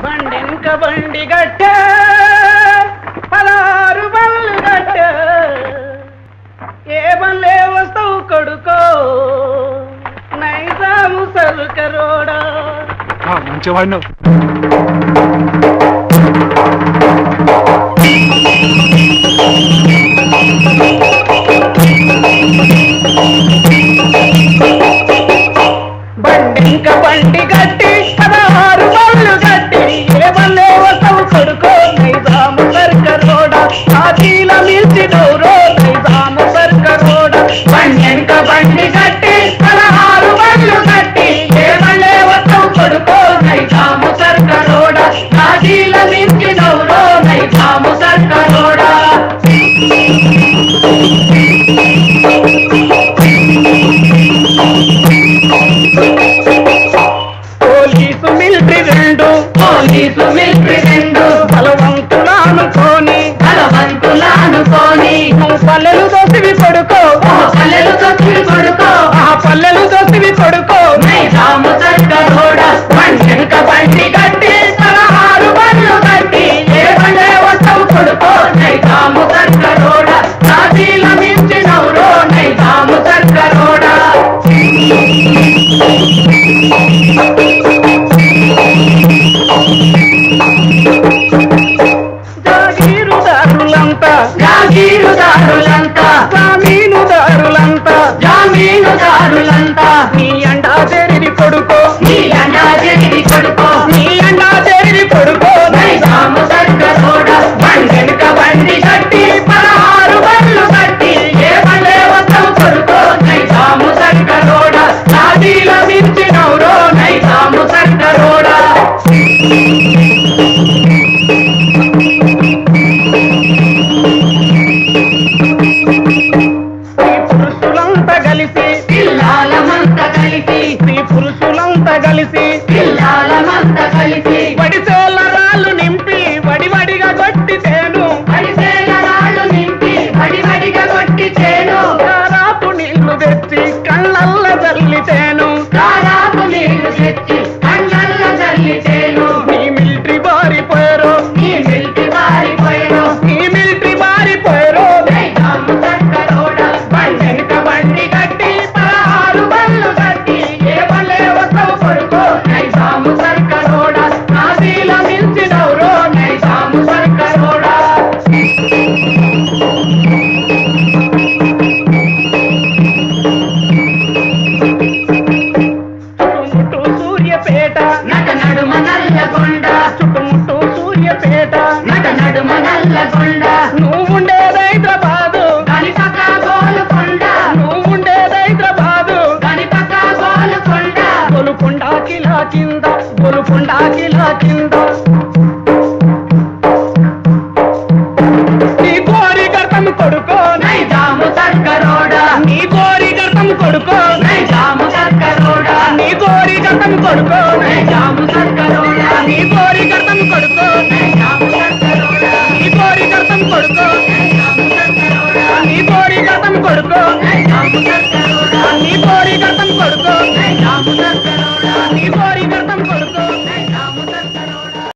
బండెంక బండి గట్ట 16 బళ్ళు గట్ట ఏ బల్లే వస్తావు కొడుకో నైజాము సరుకరోడా మంచివాడినావు. బండింక బండి గట్టి 16 బళ్ళు గట్టి ఏ బల్లే వస్తావు కొడుకో నైజాము సరుకరోడా ఆదిల మిల్చి డౌరో నైజాము సరుకరోడా బండింక బండి గట్టి 16 బళ్ళు గట్టి ఏ బల్లే వస్తావు కొడుకో నైజాము సరుకరోడా ఆదిల మిల్చి డౌరో నైజాము సరుకరోడా పోలీసు మిలిటరీ రెండు బలవంతులానుకోని నువ్వు పల్లెలు దోసివి కొడుకో ఆ పల్లెలు దోసివి కొడుకో నైజాము సరుకరోడా బండెంక బండి గట్టి 16 బళ్ళు గట్టి ఏ బండే వస్తావు కొడుకో నైజాము సరుకరోడా నాదీల మించి నవ్రో నైజాము సరుకరోడా జాగీరుదారులంతా జామీనుదారులంతా నీ అండా తెరిది కొడుకో నైజాము సరుకరోడా బండెంక బండి గట్టి 16 బళ్ళు గట్టి ఏ బండే వస్తావు కొడుకో నైజాము సరుకరోడా నాదీల మించి నవ్రో నైజాము సరుకరోడా కలిసి వడిసేల రాళ్ళు నింపి వడివడిగా కొట్టితేను కారాపు నీళ్లు తెచ్చి కళ్ళల్ల జల్లితేను నీ మిలిటరీ బారిపోయారు బండెంక బండి గట్టి 16 బళ్ళు గట్టి ఏ బల్లే వస్తావు కొడుకో నైజాము సరుకరోడా నాదీల మిల్చి నవ్రో నైజాము సరుకరోడా చుట్టుముట్టు సూర్యపేట నడుమ నల్లగొండ నువ్వుండేది హైదరాబాదు గోలుకొండ కిలా కింద నీ కోరి గర్తం కొడుకో నైజాము సరుకరోడా నీ కోరి గర్తం కొడుకో నైజాము సరుకరోడా నీ కోరి గర్తం కొడుకో నైజాము సరుకరోడా నీ కోరి గర్తం కొడుకో నైజాము సరుకరోడా నీ కోరి గర్తం కొడుకో నైజాము సరుకరోడా నీ కోరి గర్తం కొడుకో నైజాము సరుకరోడా నీ కోరి గర్తం కొడుకో నైజాము సరుకరోడా నీ కోరి గర్తం